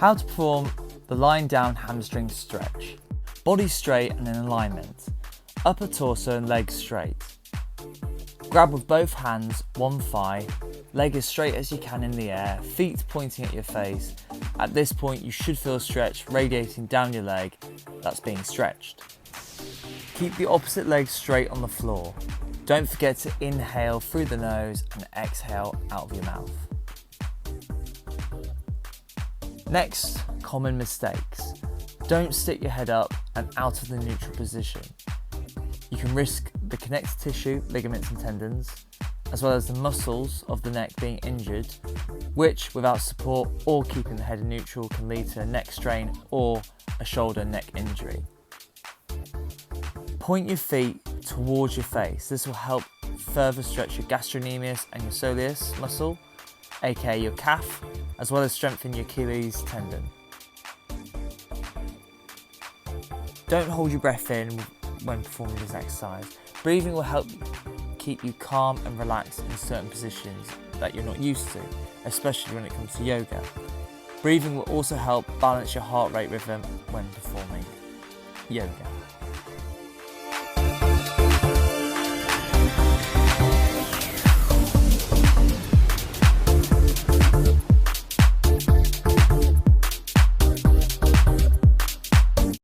How to perform the lying down hamstring stretch. Body straight and in alignment. Upper torso and legs straight. Grab with both hands one thigh, leg as straight as you can in the air, feet pointing at your face. At this point you should feel stretch radiating down your leg that's being stretched. Keep the opposite leg straight on the floor. Don't forget to inhale through the nose and exhale out of your mouth. Next, common mistakes. Don't stick your head up and out of the neutral position. You can risk the connective tissue, ligaments and tendons, as well as the muscles of the neck being injured, which without support or keeping the head in neutral can lead to a neck strain or a shoulder neck injury. Point your feet towards your face. This will help further stretch your gastrocnemius and your soleus muscle, aka your calf, as well as strengthen your Achilles tendon. Don't hold your breath in when performing this exercise. Breathing will help keep you calm and relaxed in certain positions that you're not used to, especially when it comes to yoga. Breathing will also help balance your heart rate rhythm when performing yoga.